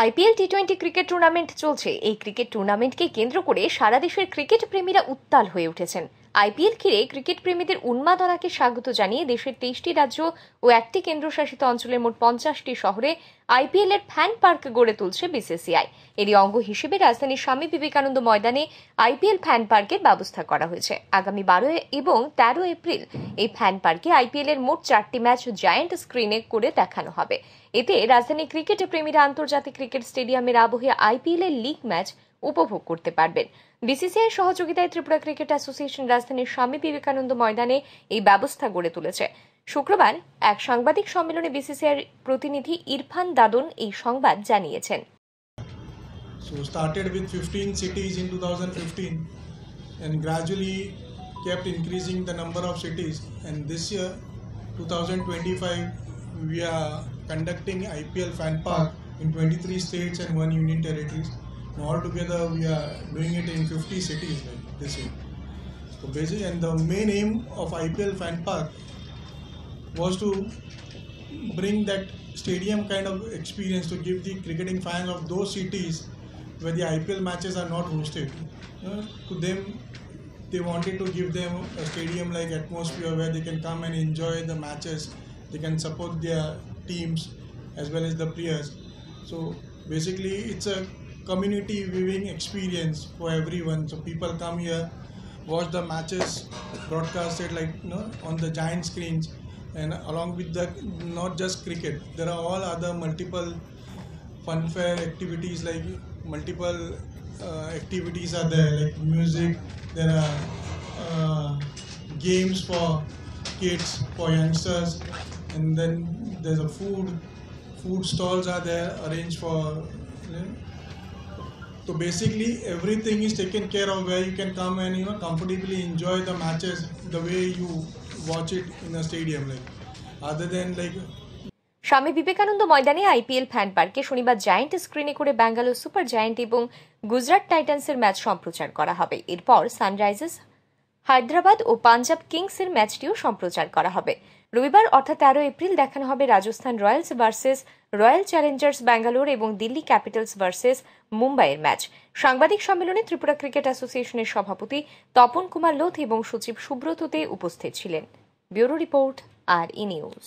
IPL টি-20 cricket tournament চলছে। এই cricket টুর্নামেন্টকে কেন্দ্র করে সারা দেশের ক্রিকেট প্রেমীরা উত্তাল হয়ে উঠেছেন। আইপিএল ঘিরে ক্রিকেট প্রেমীদের উন্মাদনাকে স্বাগত জানিয়ে দেশের 23টি রাজ্য ও একটি কেন্দ্রশাসিত অঞ্চলের মোট 50টি শহরে আইপিএল এর ফ্যান পার্ক গড়ে তুলছে বিসিসিআই। এরই অঙ্গ হিসেবে রাজধানীর স্বামী বিবেকানন্দ ময়দানে আইপিএল ফ্যান পার্কের ব্যবস্থা করা হয়েছে। আগামী 12 এবং 13 এপ্রিল এই ফ্যান পার্কে আইপিএল এর মোট 4টি ম্যাচ জায়ান্ট স্ক্রিনে করে দেখানো হবে। এতে রাজধানী ক্রিকেট প্রেমীরা আন্তর্জাতিক ক্রিকেট স্টেডিয়ামের আবহে আইপিএল এর লিগ ম্যাচ উপভোগ করতে পারবেন। বিসিসিআই সহযোগিতায় ত্রিপুরা ক্রিকেট অ্যাসোসিয়েশন রাজধানীর স্বামী বিবেকানন্দ ময়দানে এই ব্যবস্থা গড়ে তুলেছে। শুক্রবার এক সাংবাদিক সম্মেলনে বিসিসিআই প্রতিনিধি ইরফান দাদন এই সংবাদ জানিয়েছেন। So started with 15 cities in 2015 and gradually kept increasing the number of cities, and this year 2025 we are conducting IPL Fan Park in 23 states and 1 union territories. And altogether we are doing it in 50 cities like this year. So basically, and the main aim of IPL Fan Park was to bring that stadium kind of experience to give the cricketing fans of those cities where the IPL matches are not hosted. To them, they wanted to give them a stadium-like atmosphere where they can come and enjoy the matches. They can support their teams as well as the players. So basically, it's a community viewing experience for everyone. So people come here, watch the matches broadcasted on the giant screens, and along with that, not just cricket, there are all other multiple funfair activities, like multiple activities are there, like music, there are games for kids, for youngsters, and then there's a food stalls are there arranged for. So basically everything is taken care of where you can come and comfortably enjoy the matches the way you watch it in a stadium, like other than like Swami Vivekananda ময়দানে IPL fan পার্কে শনিবার giant স্ক্রিনে করে Bangalore super giant এবং Gujarat টাইটান্সের match সম্প্রচার করা হবে। এরপর সানরাইজার্স হায়দ্রাবাদ ও পাঞ্জাব কিংসের ম্যাচটিও সম্প্রচার করা হবে। রবিবার অর্থাৎ 13 এপ্রিল দেখানো হবে Rajasthan Royals versus royal Challengers Bangalore এবং দিল্লি ক্যাপিটালস ভার্সেস মুম্বাইয়ের ম্যাচ। সাংবাদিক সম্মেলনে ত্রিপুরা ক্রিকেট অ্যাসোসিয়েশনের সভাপতি তপন কুমার লোধ এবং সচিব সুব্রত দে উপস্থিত ছিলেন। ব্যুরো রিপোর্ট, আর ই নিউজ।